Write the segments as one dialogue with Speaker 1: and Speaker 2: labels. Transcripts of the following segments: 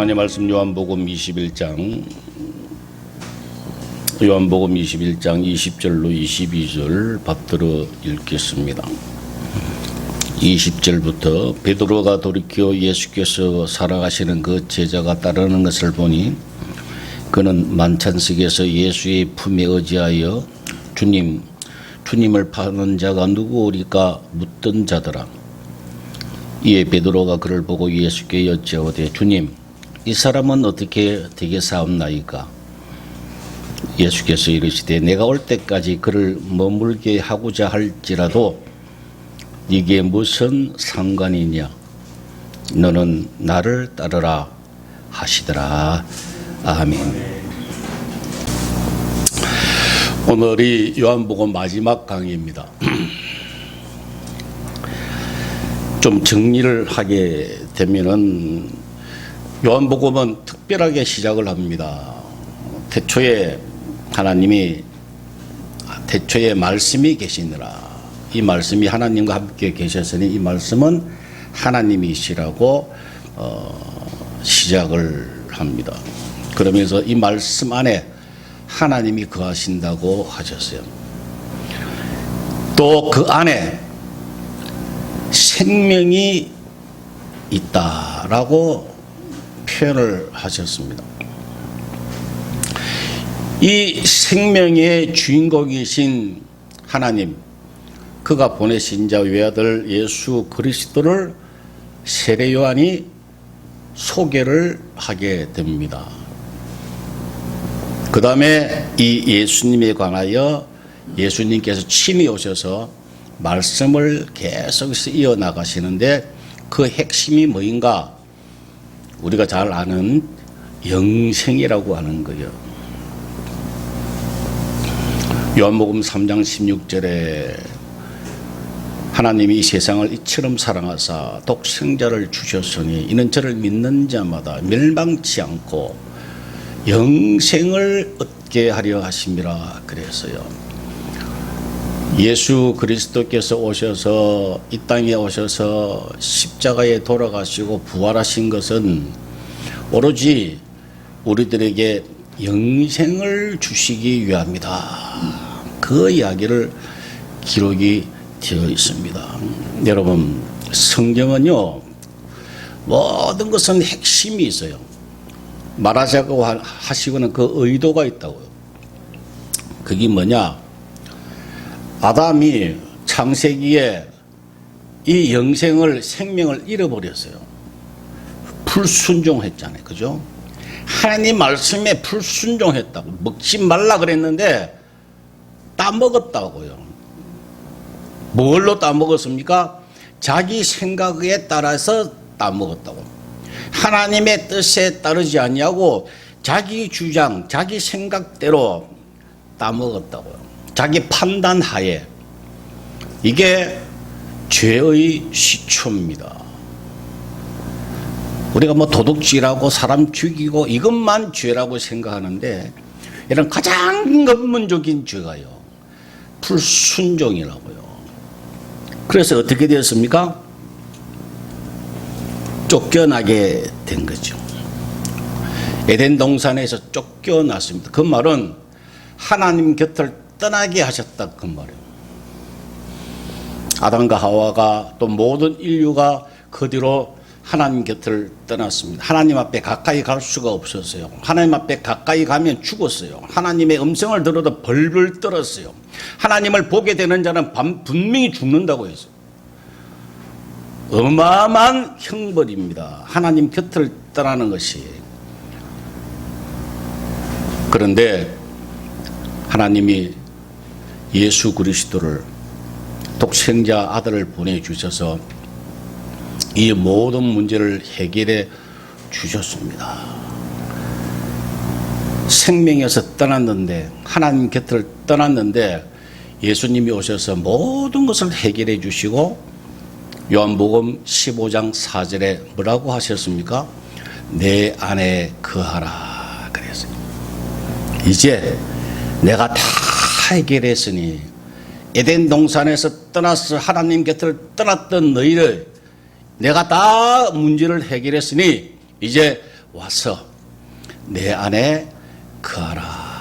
Speaker 1: 하나님의 말씀 요한복음 21장 20절로 22절 받들어 읽겠습니다. 20절부터 베드로가 돌이켜 예수께서 살아가시는 그 제자가 따르는 것을 보니 그는 만찬석에서 예수의 품에 의지하여 주님을 파는 자가 누구오리까 묻던 자더라. 이에 베드로가 그를 보고 예수께 여짜오되 주님, 이 사람은 어떻게 되겠사옵나이까? 예수께서 이르시되 내가 올 때까지 그를 머물게 하고자 할지라도 이게 무슨 상관이냐? 너는 나를 따르라 하시더라. 아멘. 오늘이 요한복음 마지막 강의입니다. 좀 정리를 하게 되면은 요한복음은 특별하게 시작을 합니다. 태초에 하나님이 태초에 말씀이 계시느라 이 말씀이 하나님과 함께 계셨으니 이 말씀은 하나님이시라고 시작을 합니다. 그러면서 이 말씀 안에 하나님이 거하신다고 하셨어요. 또 그 안에 생명이 있다라고 표현을 하셨습니다. 이 생명의 주인공이신 하나님, 그가 보내신 자 외아들 예수 그리스도를 세례 요한이 소개를 하게 됩니다. 그 다음에 이 예수님에 관하여 예수님께서 친히 오셔서 말씀을 계속해서 이어나가시는데 그 핵심이 뭐인가? 우리가 잘 아는 영생이라고 하는 거예요. 요한복음 3장 16절에 하나님이 이 세상을 이처럼 사랑하사 독생자를 주셨으니 이는 저를 믿는 자마다 멸망치 않고 영생을 얻게 하려 하심이라 그랬어요. 예수 그리스도께서 오셔서 이 땅에 오셔서 십자가에 돌아가시고 부활하신 것은 오로지 우리들에게 영생을 주시기 위함이다. 그 이야기를 기록이 되어 있습니다. 여러분, 성경은요 모든 것은 핵심이 있어요. 말하자고 하시고는 그 의도가 있다고요. 그게 뭐냐? 아담이 창세기에 이 영생을 생명을 잃어버렸어요. 불순종했잖아요. 그죠? 하나님 말씀에 불순종했다고. 먹지 말라 그랬는데 따먹었다고요. 뭘로 따먹었습니까? 자기 생각에 따라서 따먹었다고. 하나님의 뜻에 따르지 아니하고 자기 주장, 자기 생각대로 따먹었다고요. 자기 판단하에. 이게 죄의 시초입니다. 우리가 뭐 도둑질하고 사람 죽이고 이것만 죄라고 생각하는데 이런 가장 근본적인 죄가요, 불순종이라고요. 그래서 어떻게 되었습니까? 쫓겨나게 된 거죠. 에덴 동산에서 쫓겨났습니다. 그 말은 하나님 곁을 떠나게 하셨다 그 말이에요. 아담과 하와가 또 모든 인류가 그 뒤로 하나님 곁을 떠났습니다. 하나님 앞에 가까이 갈 수가 없었어요. 하나님 앞에 가까이 가면 죽었어요. 하나님의 음성을 들어도 벌벌 떨었어요. 하나님을 보게 되는 자는 분명히 죽는다고 했어요. 어마어마한 형벌입니다. 하나님 곁을 떠나는 것이. 그런데 하나님이 예수 그리스도를 독생자 아들을 보내주셔서 이 모든 문제를 해결해 주셨습니다. 생명에서 떠났는데, 하나님 곁을 떠났는데 예수님이 오셔서 모든 것을 해결해 주시고 요한복음 15장 4절에 뭐라고 하셨습니까? 내 안에 거하라 그랬어요. 이제 내가 다 해결했으니 에덴 동산에서 떠나서 하나님 곁을 떠났던 너희를 내가 다 문제를 해결했으니 이제 와서 내 안에 거하라.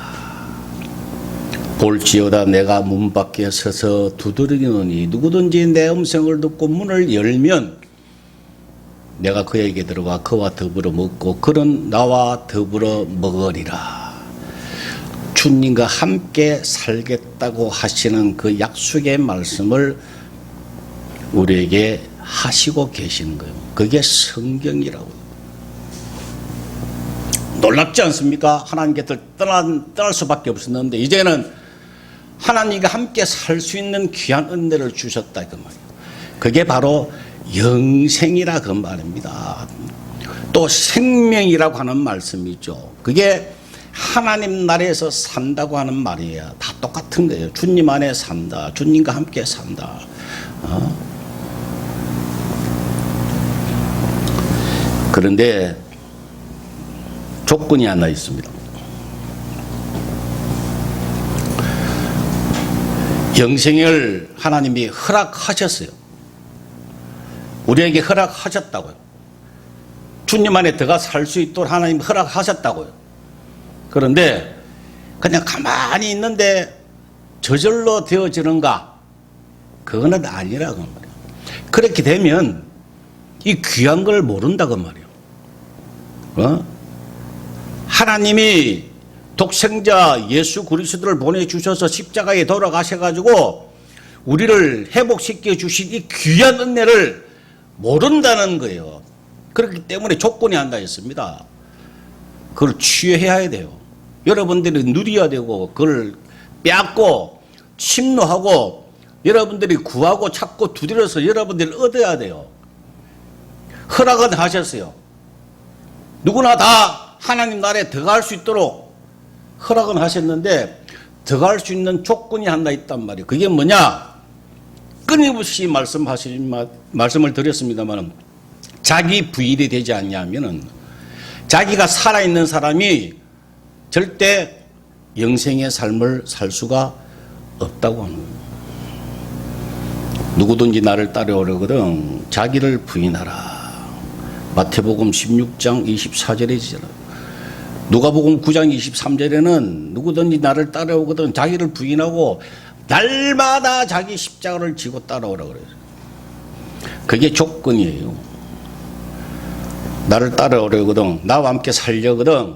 Speaker 1: 볼지어다 내가 문 밖에 서서 두드리노니 누구든지 내 음성을 듣고 문을 열면 내가 그에게 들어가 그와 더불어 먹고 그는 나와 더불어 먹으리라. 주님과 함께 살겠다고 하시는 그 약속의 말씀을 우리에게 하시고 계시는 거예요. 그게 성경이라고요. 놀랍지 않습니까? 하나님 곁을 떠날 수밖에 없었는데 이제는 하나님과 함께 살 수 있는 귀한 은혜를 주셨다 그 말이에요. 그게 바로 영생이라 그 말입니다. 또 생명이라고 하는 말씀이죠. 그게 하나님 나라에서 산다고 하는 말이에요. 다 똑같은 거예요. 주님 안에 산다. 주님과 함께 산다. 그런데 조건이 하나 있습니다. 영생을 하나님이 허락하셨어요. 우리에게 허락하셨다고요. 주님 안에 들어가 살 수 있도록 하나님 허락하셨다고요. 그런데 그냥 가만히 있는데 저절로 되어지는가? 그거는 아니라고 말이에요. 그렇게 되면 이 귀한 걸 모른다고 말이에요. 하나님이 독생자 예수 그리스도를 보내주셔서 십자가에 돌아가셔가지고 우리를 회복시켜 주신 이 귀한 은혜를 모른다는 거예요. 그렇기 때문에 조건이 한다 했습니다. 그걸 취해야 돼요. 여러분들이 누려야 되고 그걸 빼앗고 침노하고 여러분들이 구하고 찾고 두드려서 여러분들이 얻어야 돼요. 허락은 하셨어요. 누구나 다 하나님 나라에 들어갈 수 있도록 허락은 하셨는데 들어갈 수 있는 조건이 하나 있단 말이에요. 그게 뭐냐? 끊임없이 말씀을 드렸습니다만 자기 부인이 되지 않냐면은 자기가 살아있는 사람이 절대 영생의 삶을 살 수가 없다고 하는 거예요. 누구든지 나를 따라오려거든 자기를 부인하라. 마태복음 16장 24절이잖아요. 누가복음 9장 23절에는 누구든지 나를 따라오거든 자기를 부인하고 날마다 자기 십자가를 지고 따라오라 그래요. 그게 조건이에요. 나를 따라오려거든 나와 함께 살려거든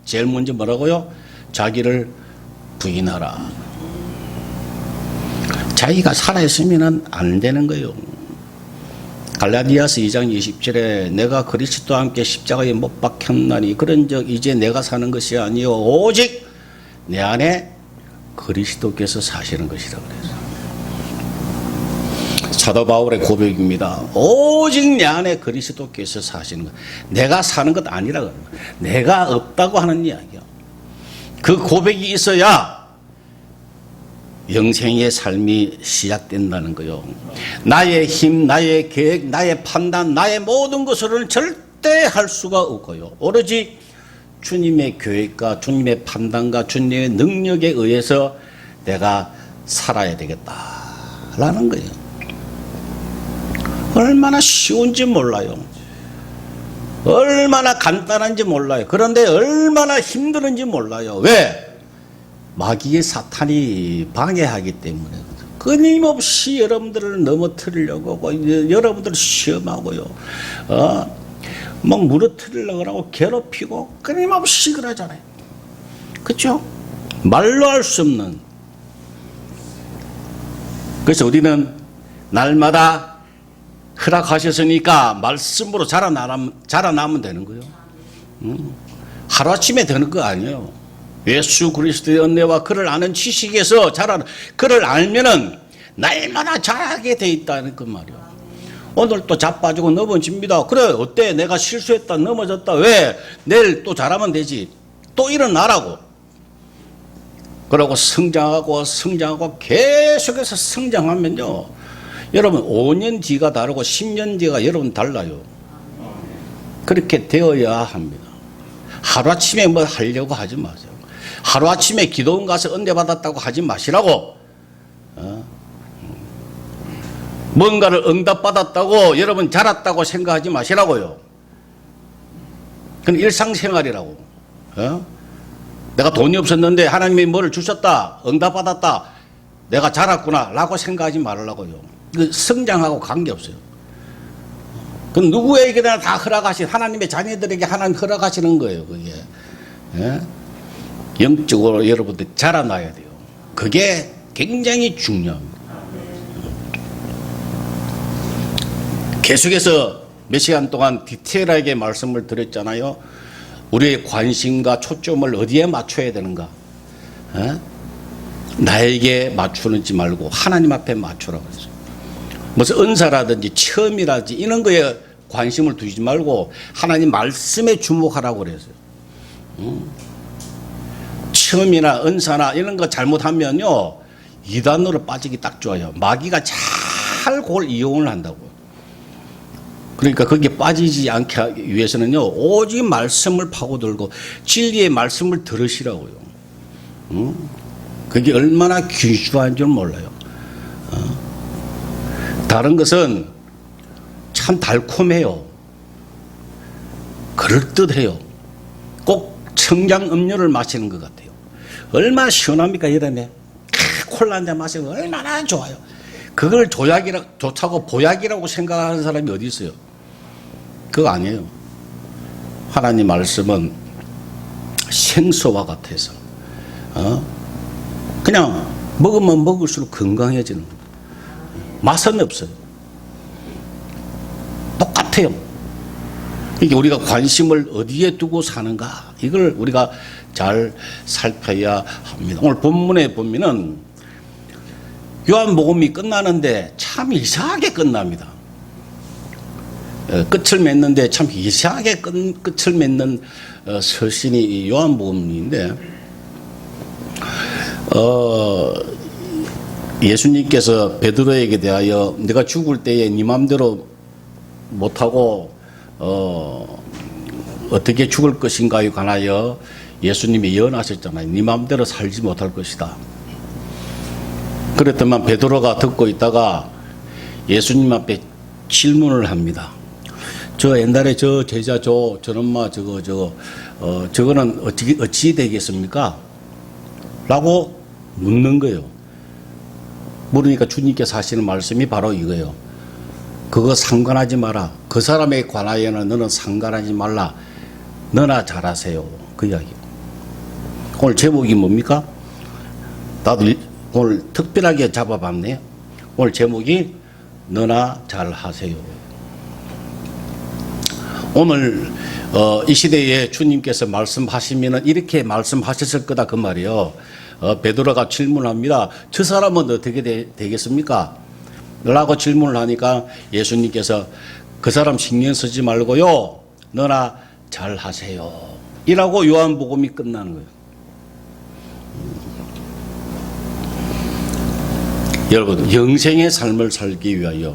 Speaker 1: 제일 먼저 뭐라고요? 자기를 부인하라. 자기가 살아있으면 안 되는 거예요. 갈라디아서 2장 20절에 내가 그리스도와 함께 십자가에 못 박혔나니 그런즉 이제 내가 사는 것이 아니요 오직 내 안에 그리스도께서 사시는 것이라 그래서 사도 바울의 고백입니다. 오직 내 안에 그리스도께서 사시는 것. 내가 사는 것 아니라 그래요. 내가 없다고 하는 이야기야. 그 고백이 있어야 영생의 삶이 시작된다는 거요. 나의 힘, 나의 계획, 나의 판단, 나의 모든 것으로는 절대 할 수가 없고요. 오로지 주님의 계획과 주님의 판단과 주님의 능력에 의해서 내가 살아야 되겠다라는 거예요. 얼마나 쉬운지 몰라요. 얼마나 간단한지 몰라요. 그런데 얼마나 힘드는지 몰라요. 왜? 마귀의 사탄이 방해하기 때문에 끊임없이 여러분들을 넘어뜨리려고 하고 여러분들을 시험하고요. 막 무너뜨리려고 하고 괴롭히고 끊임없이 그러잖아요. 그렇죠? 말로 할 수 없는. 그래서 우리는 날마다 허락하셨으니까 말씀으로 자라나면 되는 거예요. 하루아침에 되는 거 아니에요. 예수 그리스도의 은혜와 그를 아는 지식에서 그를 알면은 날마다 자라게 돼 있다는 그 말이야. 오늘 또 자빠지고 넘어집니다. 그래 어때? 내가 실수했다 넘어졌다. 왜? 내일 또 잘하면 되지. 또 일어나라고. 그러고 성장하고 계속해서 성장하면요. 여러분 5년 뒤가 다르고 10년 뒤가 여러분 달라요. 그렇게 되어야 합니다. 하루아침에 뭐 하려고 하지 마세요. 하루아침에 기도원 가서 은혜 받았다고 하지 마시라고. 뭔가를 응답받았다고 여러분 잘했다고 생각하지 마시라고요. 그건 일상생활이라고. 어? 내가 돈이 없었는데 하나님이 뭐를 주셨다, 응답받았다, 내가 자랐구나 라고 생각하지 말라고요. 그 성장하고 관계없어요. 그건 누구에게나 다 허락하신, 하나님의 자녀들에게 하나님 허락하시는 거예요. 그게. 예? 영적으로 여러분들 자라나야 돼요. 그게 굉장히 중요합니다. 계속해서 몇 시간 동안 디테일하게 말씀을 드렸잖아요. 우리의 관심과 초점을 어디에 맞춰야 되는가? 에? 나에게 맞추는지 말고 하나님 앞에 맞추라고 했어요. 무슨 은사라든지 체험이라든지 이런 거에 관심을 두지 말고 하나님 말씀에 주목하라고 그랬어요. 체험이나 은사나 이런 거 잘못하면요, 이단으로 빠지기 딱 좋아요. 마귀가 잘 그걸 이용을 한다고요. 그러니까 거기에 빠지지 않게 하기 위해서는요, 오직 말씀을 파고들고 진리의 말씀을 들으시라고요. 그게 얼마나 귀중한 줄 몰라요. 다른 것은 참 달콤해요. 그럴듯해요. 꼭 청장 음료를 마시는 것 같아요. 얼마나 시원합니까, 여름에? 콜라 한 잔 마시면 얼마나 좋아요. 그걸 좋다고 보약이라고 생각하는 사람이 어디 있어요? 그거 아니에요. 하나님 말씀은 생수와 같아서 그냥 먹으면 먹을수록 건강해지는 거예요. 맛은 없어요. 똑같아요. 이게 우리가 관심을 어디에 두고 사는가, 이걸 우리가 잘 살펴야 합니다. 오늘 본문에 보면은 요한복음이 끝나는데 참 이상하게 끝납니다. 끝을 맺는데 참 이상하게 끝을 맺는 서신이 요한복음인데, 예수님께서 베드로에게 대하여 네가 죽을 때에 네 맘대로 못하고 어떻게 죽을 것인가에 관하여 예수님이 예언하셨잖아요. 네 맘대로 살지 못할 것이다. 그랬더만 베드로가 듣고 있다가 예수님 앞에 질문을 합니다. 저 옛날에 저 제자 저런 마 저거는 어찌 되겠습니까? 라고 묻는 거예요. 물으니까 주님께서 하시는 말씀이 바로 이거예요. 그거 상관하지 마라. 그 사람에 관하여는 너는 상관하지 말라. 너나 잘하세요. 그 이야기. 오늘 제목이 뭡니까? 나도 오늘 특별하게 잡아봤네요. 오늘 제목이 너나 잘하세요. 오늘 이 시대에 주님께서 말씀하시면 이렇게 말씀하셨을 거다 그 말이에요. 베드로가 질문합니다. 저 사람은 어떻게 되겠습니까? 라고 질문을 하니까 예수님께서 그 사람 신경 쓰지 말고요, 너나 잘하세요. 이라고 요한복음이 끝나는 거예요. 여러분, 영생의 삶을 살기 위하여,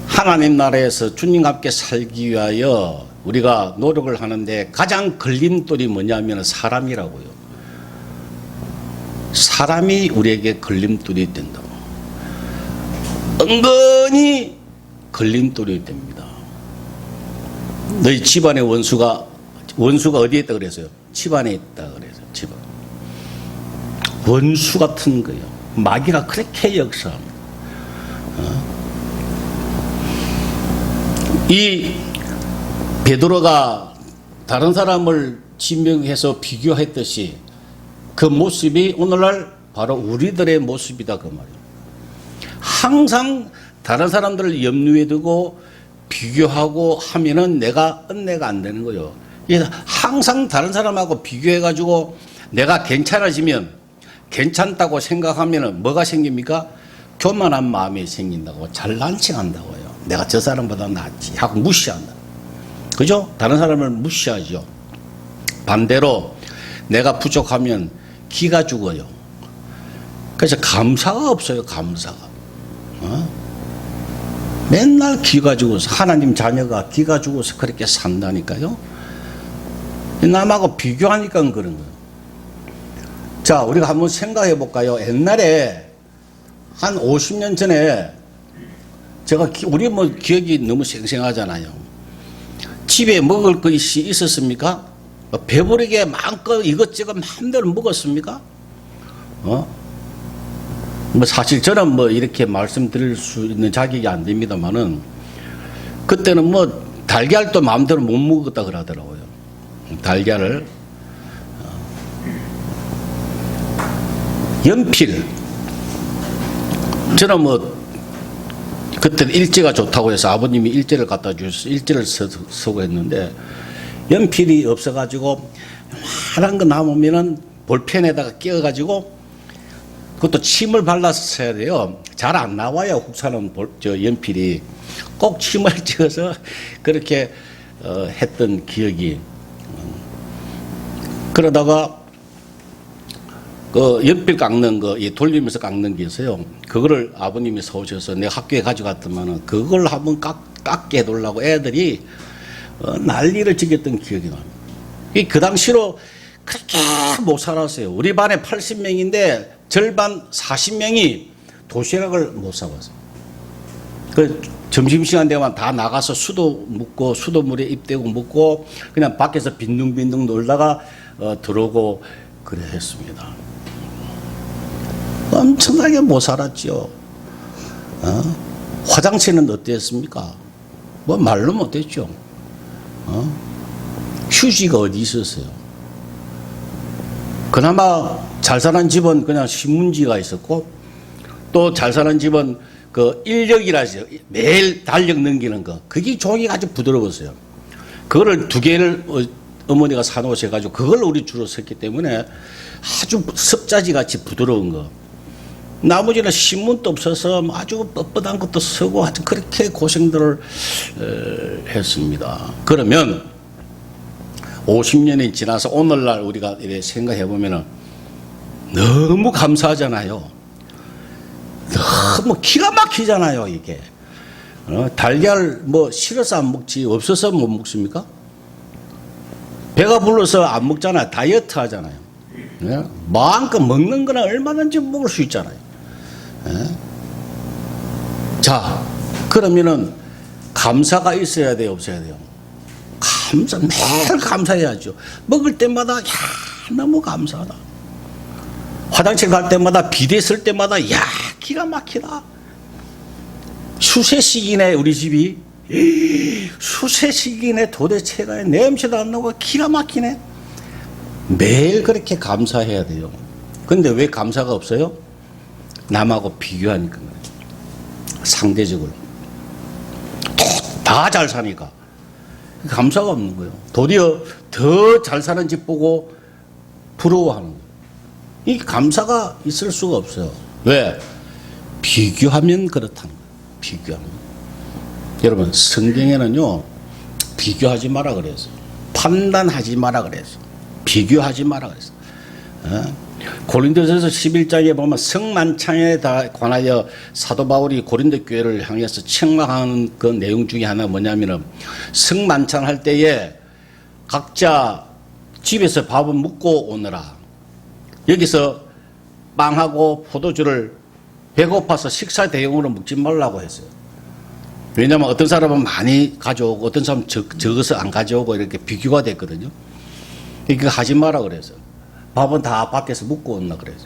Speaker 1: 하나님 나라에서 주님과 함께 살기 위하여 우리가 노력을 하는데 가장 걸림돌이 뭐냐면 사람이라고요. 사람이 우리에게 걸림돌이 된다고. 은근히 걸림돌이 됩니다. 너희 집안의 원수가 어디에 있다 그랬어요? 집안에 있다 그랬어요. 집안. 원수 같은 거예요. 마귀가 그렇게 역사합니다. 이 베드로가 다른 사람을 지명해서 비교했듯이 그 모습이 오늘날 바로 우리들의 모습이다 그 말이에요. 항상 다른 사람들을 염두에 두고 비교하고 하면은 내가 은혜가 안 되는 거예요. 항상 다른 사람하고 비교해가지고 내가 괜찮아지면, 괜찮다고 생각하면은 뭐가 생깁니까? 교만한 마음이 생긴다고, 잘난 척한다고요. 내가 저 사람보다 낫지 하고 무시한다. 그죠? 다른 사람을 무시하죠. 반대로 내가 부족하면 기가 죽어요. 그래서 감사가 없어요. 감사가. 맨날 기가 죽어서, 하나님 자녀가 기가 죽어서 그렇게 산다니까요. 남하고 비교하니까 그런 거예요. 자, 우리가 한번 생각해 볼까요? 옛날에 한 50년 전에 우리 기억이 너무 생생하잖아요. 집에 먹을 것이 있었습니까? 배부르게 마음껏 이것저것 마음대로 먹었습니까? 뭐 사실 저는 뭐 이렇게 말씀드릴 수 있는 자격이 안 됩니다만은 그때는 뭐 달걀도 마음대로 못 먹었다 그러더라고요. 달걀을. 연필. 저는 뭐 그때는 일제가 좋다고 해서 아버님이 일제를 갖다 주셔서 일제를 쓰고 했는데 연필이 없어가지고 하얀 거 남으면은 볼펜에다가 끼워가지고 그것도 침을 발라서 써야 돼요. 잘 안 나와요. 국산은 연필이. 꼭 침을 찍어서 그렇게 했던 기억이. 그러다가 그 연필 깎는 거, 돌리면서 깎는 게 있어요. 그거를 아버님이 사오셔서 내가 학교에 가져갔더만은 그걸 한번 깎게 해달라고 애들이 난리를 치겠던 기억이 납니다. 그 당시로 그렇게 못 살았어요. 우리 반에 80명인데 절반 40명이 도시락을 못 사왔어요. 그 점심시간 되면 다 나가서 수도 묻고 수도물에 입대고 묻고 그냥 밖에서 빈둥빈둥 놀다가 들어오고 그래 했습니다. 엄청나게 못 살았죠. 화장실은 어땠습니까? 뭐 말로 못했죠. 휴지가 어디 있었어요? 그나마 잘 사는 집은 그냥 신문지가 있었고 또 잘 사는 집은 그 인력이라죠. 매일 달력 넘기는 거. 그게 종이가 아주 부드러웠어요. 그거를 2개를 어머니가 사놓으셔가지고 그걸 우리 주로 썼기 때문에 아주 습자지 같이 부드러운 거. 나머지는 신문도 없어서 아주 뻣뻣한 것도 쓰고 아주 그렇게 고생들을 했습니다. 그러면 50년이 지나서 오늘날 우리가 이렇게 생각해 보면은 너무 감사하잖아요. 너무 기가 막히잖아요, 이게. 달걀 뭐 싫어서 안 먹지 없어서 못 먹습니까? 배가 불러서 안 먹잖아요. 다이어트 하잖아요. 마음껏 먹는 거는 얼마든지 먹을 수 있잖아요. 자, 그러면은 감사가 있어야 돼요, 없어야 돼요? 매일 감사해야죠. 먹을 때마다 야 너무 감사하다. 화장실 갈 때마다 비데 쓸 때마다 야 기가 막히다. 수세식이네 우리 집이. 수세식이네 도대체가 냄새도 안 나고 기가 막히네. 매일 그렇게 감사해야 돼요. 근데 왜 감사가 없어요? 남하고 비교하니까 그래요. 상대적으로 다 잘 사니까 감사가 없는 거예요. 도리어 더 잘 사는 집 보고 부러워하는 거예요. 이 감사가 있을 수가 없어요. 왜? 비교하면 그렇다는 거예요. 비교하면. 여러분 성경에는요 비교하지 마라 그랬어요. 판단하지 마라 그랬어요. 비교하지 마라 그랬어요. 고린도전서 11장에 보면 성만찬에 관하여 사도 바울이 고린도 교회를 향해서 책망하는 그 내용 중에 하나가 뭐냐면은 성만찬 할 때에 각자 집에서 밥은 먹고 오너라. 여기서 빵하고 포도주를 배고파서 식사 대용으로 먹지 말라고 했어요. 왜냐하면 어떤 사람은 많이 가져오고 어떤 사람은 적어서 안 가져오고 이렇게 비교가 됐거든요. 그러니까 하지 마라 그래서 밥은 다 밖에서 먹고 온다 그래서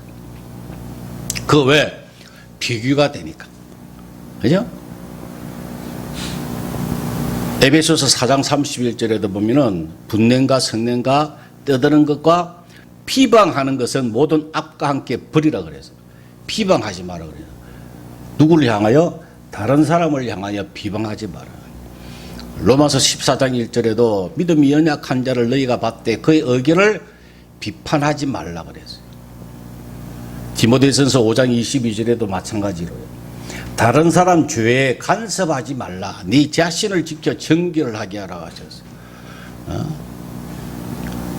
Speaker 1: 그 왜? 비교가 되니까. 그죠? 에베소서 4장 31절에도 보면은 분냄과 성냄과 떠드는 것과 비방하는 것은 모든 악과 함께 버리라 그래서 비방하지 마라 그래요. 누구를 향하여? 다른 사람을 향하여 비방하지 마라. 로마서 14장 1절에도 믿음이 연약한 자를 너희가 봤되 그의 의견을 비판하지 말라 그랬어요. 디모데전서 5장 22절에도 마찬가지로요. 다른 사람 죄에 간섭하지 말라. 네 자신을 지켜 정결을 하게 하라 하셨어요.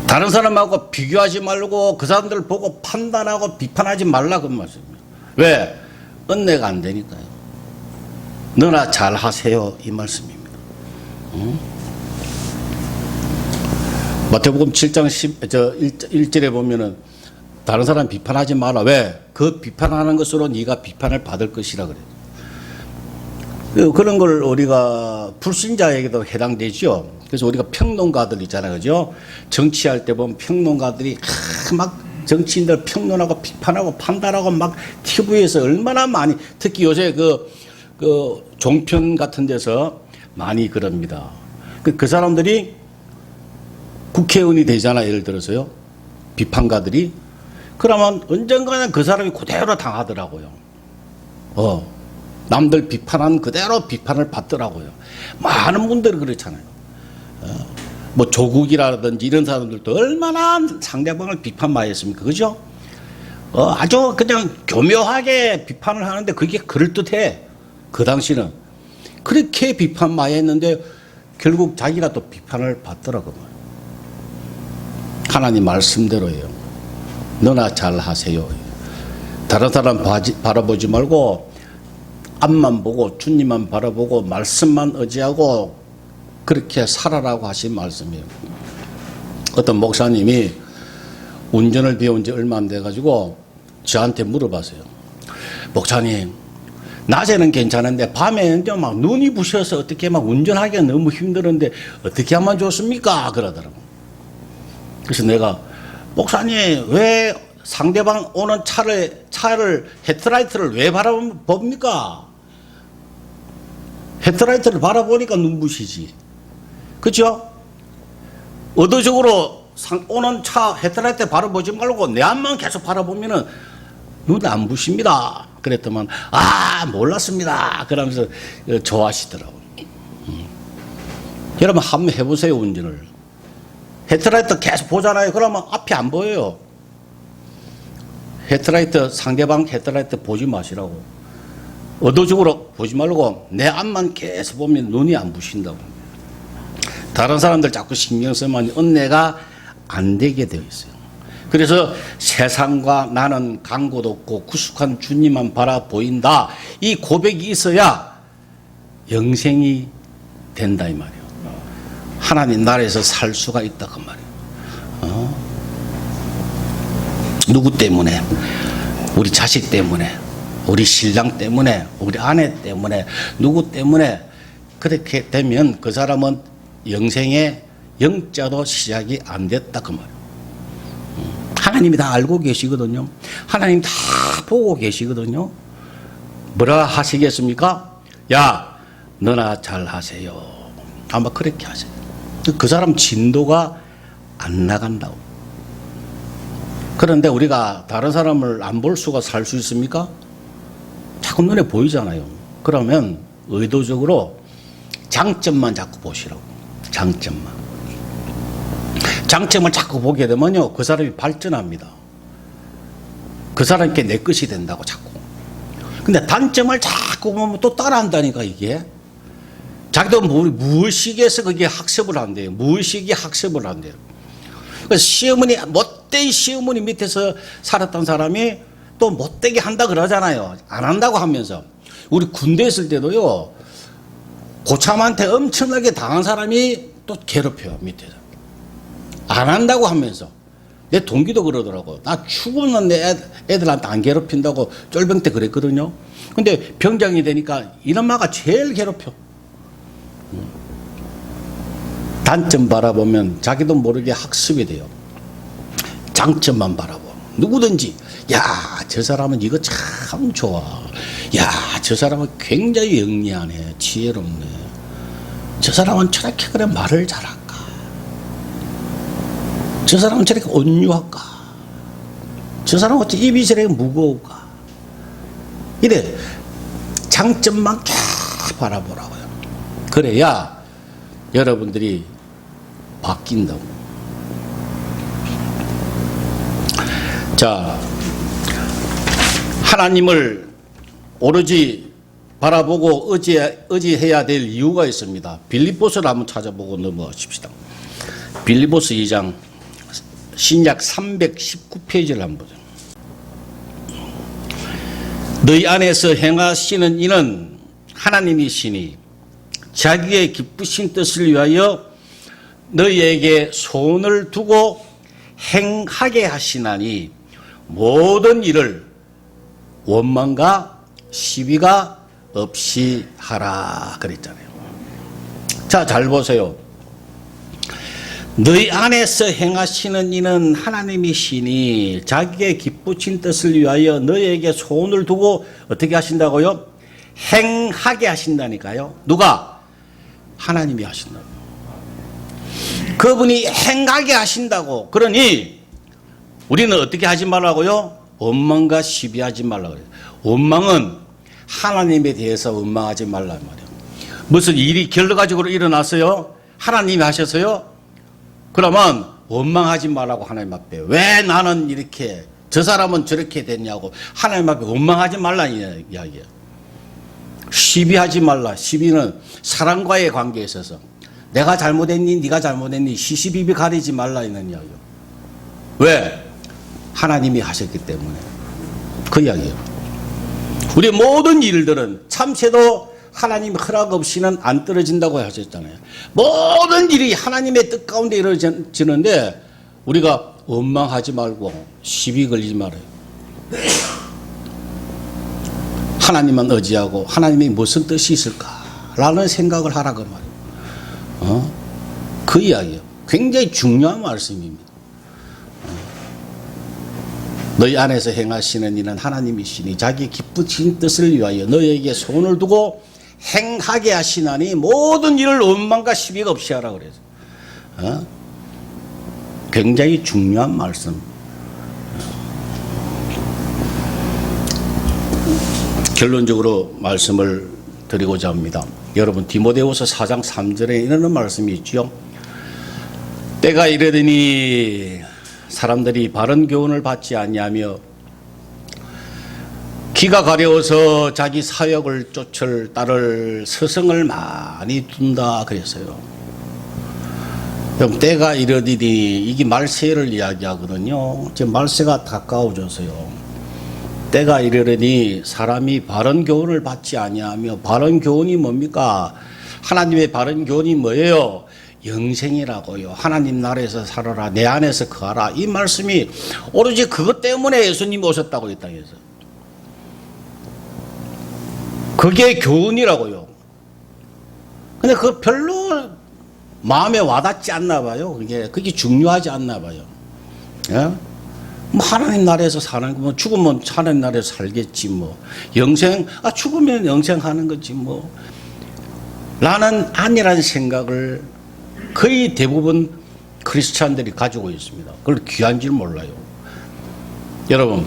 Speaker 1: 다른 사람하고 비교하지 말고 그 사람들을 보고 판단하고 비판하지 말라 그 말씀입니다. 왜? 은혜가 안 되니까요. 너나 잘 하세요 이 말씀입니다. 마태복음 7장 1절에 보면은 다른 사람 비판하지 마라. 왜? 그 비판하는 것으로 네가 비판을 받을 것이라 그래요. 그런 걸 우리가 불신자에게도 해당되죠. 그래서 우리가 평론가들 있잖아요. 그죠? 정치할 때 보면 평론가들이 막 정치인들 평론하고 비판하고 판단하고 막 TV에서 얼마나 많이, 특히 요새 그 종편 같은 데서 많이 그럽니다. 그 사람들이 국회의원이 되잖아요. 예를 들어서요. 비판가들이. 그러면 언젠가는 그 사람이 그대로 당하더라고요. 남들 비판한 그대로 비판을 받더라고요. 많은 분들이 그렇잖아요. 뭐 조국이라든지 이런 사람들도 얼마나 상대방을 비판 많이 했습니까? 그죠? 아주 그냥 교묘하게 비판을 하는데 그게 그럴듯해. 그 당시는. 그렇게 비판 많이 했는데 결국 자기가 또 비판을 받더라고요. 하나님 말씀대로예요. 너나 잘 하세요. 다른 사람 바라보지 말고 앞만 보고 주님만 바라보고 말씀만 의지하고 그렇게 살아라고 하신 말씀이에요. 어떤 목사님이 운전을 배운 지 얼마 안 돼가지고 저한테 물어봤어요. 목사님, 낮에는 괜찮은데 밤에는 막 눈이 부셔서 어떻게 막 운전하기가 너무 힘들은데 어떻게 하면 좋습니까? 그러더라고요. 그래서 내가 목사님 왜 상대방 오는 차를 헤드라이트를 왜 바라봅니까? 헤드라이트를 바라보니까 눈부시지. 그죠? 의도적으로 오는 차 헤드라이트 바라보지 말고 내 앞만 계속 바라보면은 눈 안 부십니다. 그랬더만 몰랐습니다. 그러면서 좋아하시더라고요. 여러분 한번 해보세요. 운전을. 헤드라이트 계속 보잖아요. 그러면 앞이 안 보여요. 헤드라이트, 상대방 헤드라이트 보지 마시라고. 의도적으로 보지 말고 내 앞만 계속 보면 눈이 안 부신다고. 다른 사람들 자꾸 신경 쓰면 은혜가 안 되게 되어 있어요. 그래서 세상과 나는 강고도 없고 구속한 주님만 바라보인다. 이 고백이 있어야 영생이 된다 이 말이에요. 하나님 나라에서 살 수가 있다 그 말이에요. 누구 때문에? 우리 자식 때문에, 우리 신랑 때문에, 우리 아내 때문에, 누구 때문에 그렇게 되면 그 사람은 영생의 영자도 시작이 안 됐다 그 말이에요. 하나님이 다 알고 계시거든요. 하나님 다 보고 계시거든요. 뭐라 하시겠습니까? 야, 너나 잘 하세요. 아마 그렇게 하세요. 그 사람 진도가 안 나간다고. 그런데 우리가 다른 사람을 안 볼 수가 살 수 있습니까? 자꾸 눈에 보이잖아요. 그러면 의도적으로 장점만 자꾸 보시라고. 장점만. 장점을 자꾸 보게 되면요, 그 사람이 발전합니다. 그 사람께 내 것이 된다고 자꾸. 근데 단점을 자꾸 보면 또 따라한다니까, 이게. 자기도 무의식에서 그게 학습을 한대요. 무의식이 학습을 한대요. 그래서 시어머니, 못되이 시어머니 밑에서 살았던 사람이 또 못되게 한다 그러잖아요. 안 한다고 하면서. 우리 군대 있을 때도요, 고참한테 엄청나게 당한 사람이 또 괴롭혀요, 밑에서. 안 한다고 하면서. 내 동기도 그러더라고. 나 죽으면 내 애들한테 안 괴롭힌다고 쫄병 때 그랬거든요. 근데 병장이 되니까 이놈아가 제일 괴롭혀. 단점 바라보면 자기도 모르게 학습이 돼요. 장점만 바라보. 누구든지, 야, 저 사람은 이거 참 좋아. 야, 저 사람은 굉장히 영리하네. 지혜롭네. 저 사람은 저렇게 그래 말을 잘할까. 저 사람은 저렇게 온유할까. 저 사람은 어째 입이 저렇게 무거울까. 이래 장점만 계속 바라보라고요. 그래야 여러분들이 바뀐다고. 자, 하나님을 오로지 바라보고 의지해야 될 이유가 있습니다. 빌립보서를 한번 찾아보고 넘어가십시다. 빌립보서 2장 신약 319페이지를 한번 보죠. 너희 안에서 행하시는 이는 하나님이시니 자기의 기쁘신 뜻을 위하여 너희에게 소원을 두고 행하게 하시나니 모든 일을 원망과 시비가 없이 하라 그랬잖아요. 자, 잘 보세요. 너희 안에서 행하시는 이는 하나님이시니 자기의 기쁘신 뜻을 위하여 너희에게 소원을 두고 어떻게 하신다고요? 행하게 하신다니까요. 누가? 하나님이 하신다고. 그분이 행하게 하신다고. 그러니 우리는 어떻게 하지 말라고요? 원망과 시비하지 말라고 그래요. 원망은 하나님에 대해서 원망하지 말란 말이에요. 무슨 일이 결과적으로 일어났어요? 하나님이 하셔서요? 그러면 원망하지 말라고 하나님 앞에. 왜 나는 이렇게, 저 사람은 저렇게 됐냐고 하나님 앞에 원망하지 말라는 이야기예요. 시비하지 말라. 시비는 사람과의 관계에 있어서 내가 잘못했니 네가 잘못했니 시시비비 가리지 말라 이런 이야기예요. 왜? 하나님이 하셨기 때문에. 그 이야기예요. 우리 모든 일들은 참새도 하나님 허락 없이는 안 떨어진다고 하셨잖아요. 모든 일이 하나님의 뜻 가운데 이루어지는데 우리가 원망하지 말고 시비 걸리지 말아요. 하나님만 의지하고 하나님이 무슨 뜻이 있을까라는 생각을 하라 그 말이에요. 그 이야기예요. 굉장히 중요한 말씀입니다. 너희 안에서 행하시는 이는 하나님이시니 자기 기쁘신 뜻을 위하여 너희에게 소원을 두고 행하게 하시나니 모든 일을 원망과 시비가 없이 하라 그래서 굉장히 중요한 말씀. 결론적으로 말씀을 드리고자 합니다. 여러분 디모데후서 4장 3절에 이런 말씀이 있죠. 때가 이르더니 사람들이 바른 교훈을 받지 아니하며 기가 가려워서 자기 사역을 따를 스승을 많이 둔다 그랬어요. 그럼 때가 이르더니 이게 말세를 이야기하거든요. 지금 말세가 가까워져서요. 때가 이르더니 사람이 바른 교훈을 받지 아니하며, 바른 교훈이 뭡니까? 하나님의 바른 교훈이 뭐예요? 영생이라고요. 하나님 나라에서 살아라. 내 안에서 거하라. 이 말씀이 오로지 그것 때문에 예수님이 오셨다고 이 땅에서. 그게 교훈이라고요. 근데 그거 별로 마음에 와닿지 않나 봐요. 그게 중요하지 않나 봐요. 예? 뭐 하나님 나라에서 사는 거, 뭐 죽으면 하나님 나라에서 살겠지 뭐. 영생, 죽으면 영생하는 거지 뭐. 라는 아니라는 생각을 거의 대부분 크리스찬들이 가지고 있습니다. 그걸 귀한 줄 몰라요. 여러분,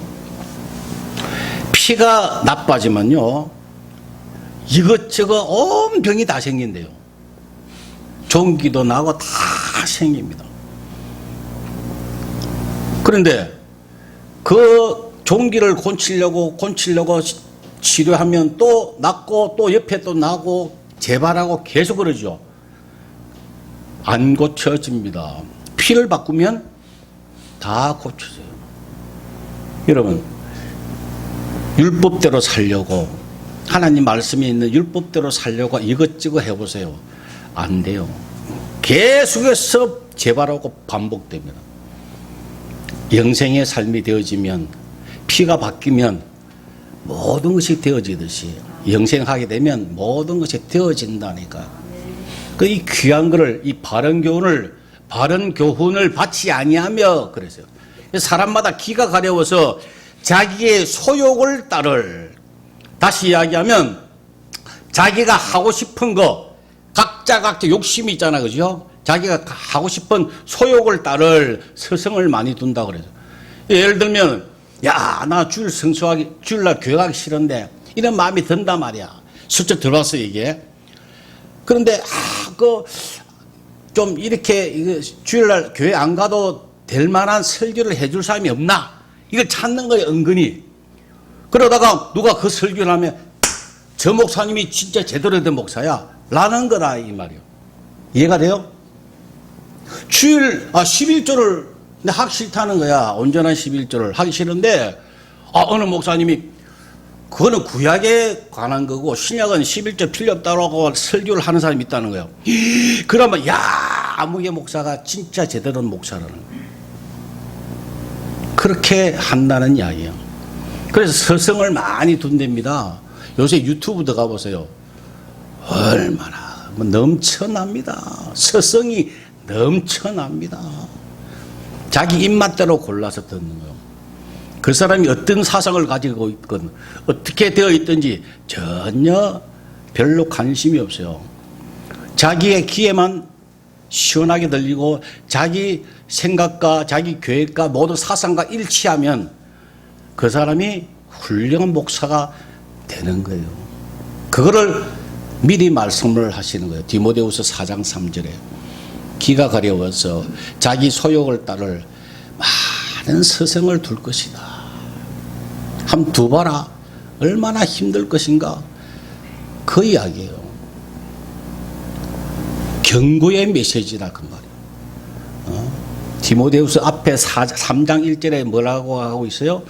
Speaker 1: 피가 나빠지면요, 이것저것 온 병이 다 생긴대요. 종기도 나고 다 생깁니다. 그런데 그 종기를 고치려고 치료하면 또 낫고 또 옆에 또 나고 재발하고 계속 그러죠. 안 고쳐집니다. 피를 바꾸면 다 고쳐져요. 여러분, 율법대로 살려고, 하나님 말씀에 있는 율법대로 살려고 이것저것 해보세요. 안 돼요. 계속해서 재발하고 반복됩니다. 영생의 삶이 되어지면, 피가 바뀌면 모든 것이 되어지듯이 영생하게 되면 모든 것이 되어진다니까. 이 귀한 거를, 이 바른 교훈을 받지 아니하며 그랬어요. 사람마다 기가 가려워서 자기의 소욕을 따를, 다시 이야기하면 자기가 하고 싶은 거, 각자 욕심이 있잖아, 그죠? 자기가 하고 싶은 소욕을 따를 스승을 많이 둔다 그래요. 예를 들면, 나 주일날 교회 가기 싫은데 이런 마음이 든단 말이야. 슬쩍 들어왔어 이게. 그런데 좀 이렇게 주일날 교회 안 가도 될 만한 설교를 해줄 사람이 없나? 이걸 찾는 거예요, 은근히. 그러다가 누가 그 설교를 하면 저 목사님이 진짜 제대로 된 목사야 라는 거다 이 말이에요. 이해가 돼요? 11조를 하기 싫다는 거야. 온전한 11조를 하기 싫은데 어느 목사님이 그거는 구약에 관한 거고 신약은 11조 필요 없다고 설교를 하는 사람이 있다는 거예요. 그러면 아무개 목사가 진짜 제대로 된 목사라는 거예요. 그렇게 한다는 이야기예요. 그래서 스승을 많이 둔답니다. 요새 유튜브 들어가 보세요. 얼마나 넘쳐납니다. 서성이 넘쳐납니다. 자기 입맛대로 골라서 듣는 거예요. 그 사람이 어떤 사상을 가지고 있건 어떻게 되어 있든지 전혀 별로 관심이 없어요. 자기의 귀에만 시원하게 들리고 자기 생각과 자기 계획과 모든 사상과 일치하면 그 사람이 훌륭한 목사가 되는 거예요. 그거를 미리 말씀을 하시는 거예요. 디모데후서 4장 3절에 기가 가려워서 자기 소욕을 따를 많은 서성을 둘 것이다. 한번 두봐라. 얼마나 힘들 것인가. 그 이야기예요. 경고의 메시지라 그 말이에요. 디모데후서 앞에 3장 1절에 뭐라고 하고 있어요?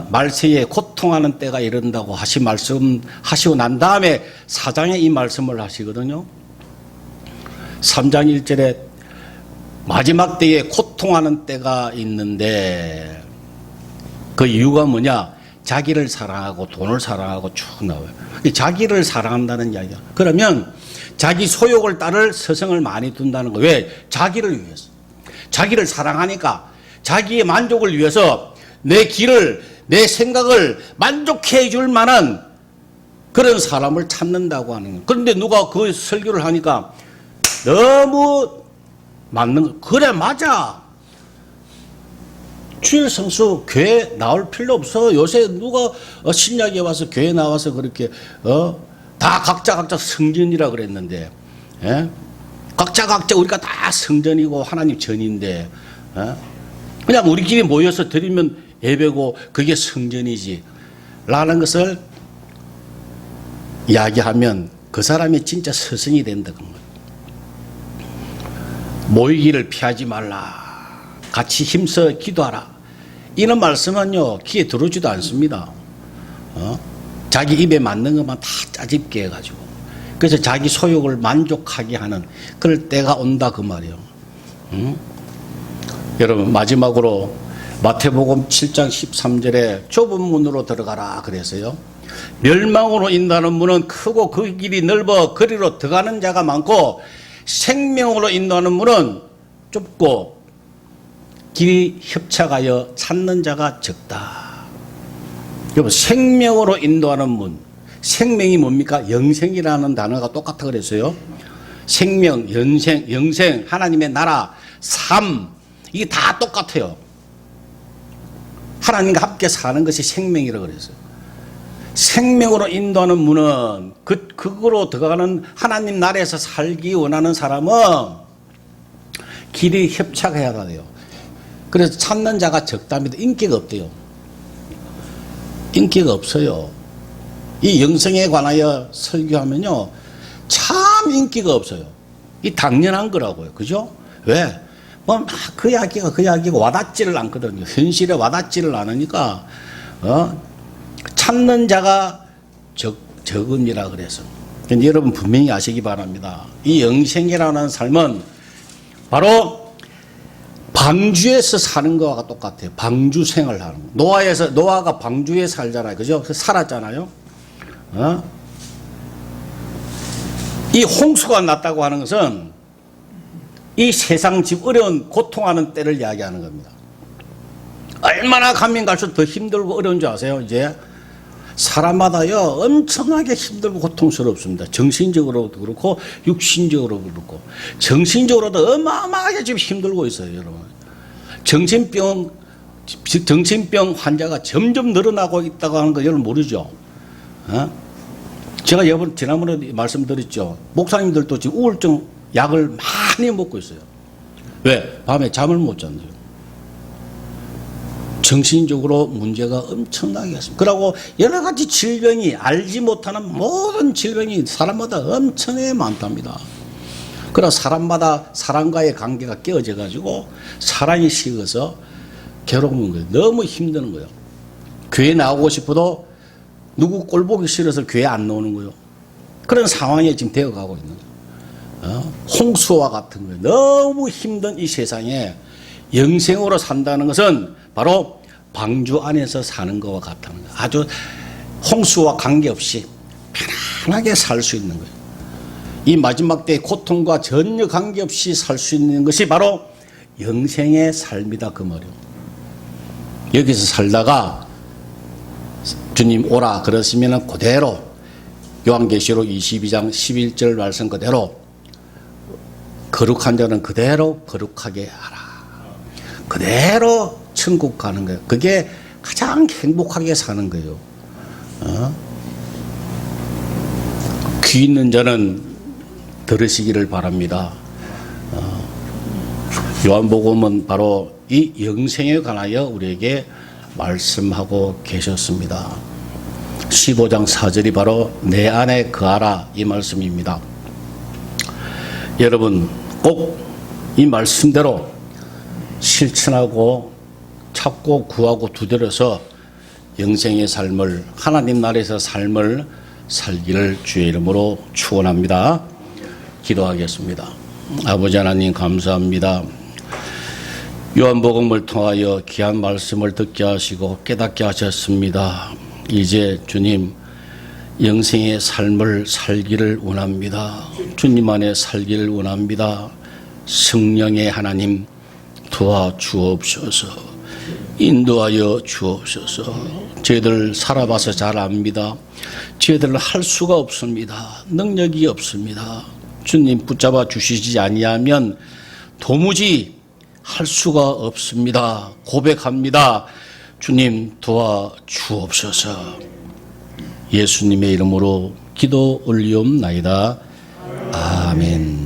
Speaker 1: 말세에 고통하는 때가 이른다고 말씀하시고 난 다음에 4장에 이 말씀을 하시거든요. 3장 1절에 마지막 때에 고통하는 때가 있는데 그 이유가 뭐냐? 자기를 사랑하고 돈을 사랑하고 쭉 나와요. 자기를 사랑한다는 이야기야. 그러면 자기 소욕을 따를 서성을 많이 둔다는 거예요. 왜? 자기를 위해서. 자기를 사랑하니까 자기의 만족을 위해서 내 길을, 내 생각을 만족해 줄 만한 그런 사람을 찾는다고 하는 거예요. 그런데 누가 그 설교를 하니까 너무 맞는 거. 그래, 맞아. 주일 성수 교회 나올 필요 없어. 요새 누가 신약에 와서 교회 나와서 그렇게 다 각자 성전이라 그랬는데, 예? 각자 우리가 다 성전이고 하나님 전인데, 그냥 우리끼리 모여서 드리면 예배고 그게 성전이지 라는 것을 이야기하면 그 사람이 진짜 스승이 된다. 모이기를 피하지 말라. 같이 힘써 기도하라. 이런 말씀은요, 귀에 들어오지도 않습니다. 자기 입에 맞는 것만 다 짜집게 해가지고. 그래서 자기 소욕을 만족하게 하는 그럴 때가 온다 그 말이에요. 여러분, 마지막으로 마태복음 7장 13절에 좁은 문으로 들어가라 그래서요. 멸망으로 인도하는 문은 크고 그 길이 넓어 그리로 들어가는 자가 많고 생명으로 인도하는 문은 좁고 길이 협착하여 찾는 자가 적다. 여러분, 생명으로 인도하는 문. 생명이 뭡니까? 영생이라는 단어가 똑같아 그랬어요. 생명, 영생, 하나님의 나라, 삶. 이게 다 똑같아요. 하나님과 함께 사는 것이 생명이라고 그랬어요. 생명으로 인도하는 문은 그거로 들어가는 하나님 나라에서 살기 원하는 사람은 길이 협착해야 돼요. 그래서 찾는 자가 적답니다. 인기가 없대요. 인기가 없어요. 이 영성에 관하여 설교하면요, 참 인기가 없어요. 이 당연한 거라고요. 그죠? 왜? 뭐, 그 이야기가 와닿지를 않거든요. 현실에 와닿지를 않으니까, 찾는 자가 적음이라 그래서. 여러분 분명히 아시기 바랍니다. 이 영생이라는 삶은 바로 방주에서 사는 거와 똑같아요. 방주 생활을 하는 거. 노아가 방주에 살잖아요. 그죠? 살았잖아요. 이 홍수가 났다고 하는 것은 이 세상 집 어려운 고통하는 때를 이야기하는 겁니다. 얼마나 가면 갈수록 더 힘들고 어려운 줄 아세요? 이제 사람마다요 엄청나게 힘들고 고통스럽습니다. 정신적으로도 그렇고 육신적으로도 그렇고. 정신적으로도 어마어마하게 지금 힘들고 있어요, 여러분. 정신병 환자가 점점 늘어나고 있다고 하는 거 여러분 모르죠? 제가 지난번에 말씀드렸죠. 목사님들도 지금 우울증 약을 많이 먹고 있어요. 왜? 밤에 잠을 못 잔대요. 정신적으로 문제가 엄청나게 있습니다. 그리고 여러 가지 질병이, 알지 못하는 모든 질병이 사람마다 엄청나게 많답니다. 그래서 사람마다 사람과의 관계가 깨어져 가지고 사랑이 식어서 괴로운 거예요. 너무 힘드는 거예요. 교회 나오고 싶어도 누구 꼴 보기 싫어서 교회 안 나오는 거예요. 그런 상황에 지금 되어가고 있는 거예요. 홍수와 같은 거예요. 너무 힘든 이 세상에 영생으로 산다는 것은 바로 방주 안에서 사는 것과 같다는 거예요. 아주 홍수와 관계없이 편안하게 살 수 있는 거예요. 이 마지막 때의 고통과 전혀 관계없이 살 수 있는 것이 바로 영생의 삶이다 그 말이에요. 여기서 살다가 주님 오라 그러시면 그대로 요한계시록 22장 11절 말씀 그대로 거룩한 자는 그대로 거룩하게 하라. 그대로 천국 가는 거예요. 그게 가장 행복하게 사는 거예요. 귀 있는 자는 들으시기를 바랍니다. 요한복음은 바로 이 영생에 관하여 우리에게 말씀하고 계셨습니다. 15장 4절이 바로 내 안에 거하라 이 말씀입니다. 여러분 꼭 이 말씀대로 실천하고 찾고 구하고 두드려서 영생의 삶을 하나님 나라에서 삶을 살기를 주의 이름으로 축원합니다. 기도하겠습니다. 아버지 하나님 감사합니다. 요한복음을 통하여 귀한 말씀을 듣게 하시고 깨닫게 하셨습니다. 이제 주님 영생의 삶을 살기를 원합니다. 주님 안에 살기를 원합니다. 성령의 하나님 도와주옵소서. 인도하여 주옵소서. 저희들 살아봐서 잘 압니다. 저희들은 할 수가 없습니다. 능력이 없습니다. 주님 붙잡아 주시지 아니하면 도무지 할 수가 없습니다. 고백합니다. 주님 도와주옵소서. 예수님의 이름으로 기도 올리옵나이다. 아멘.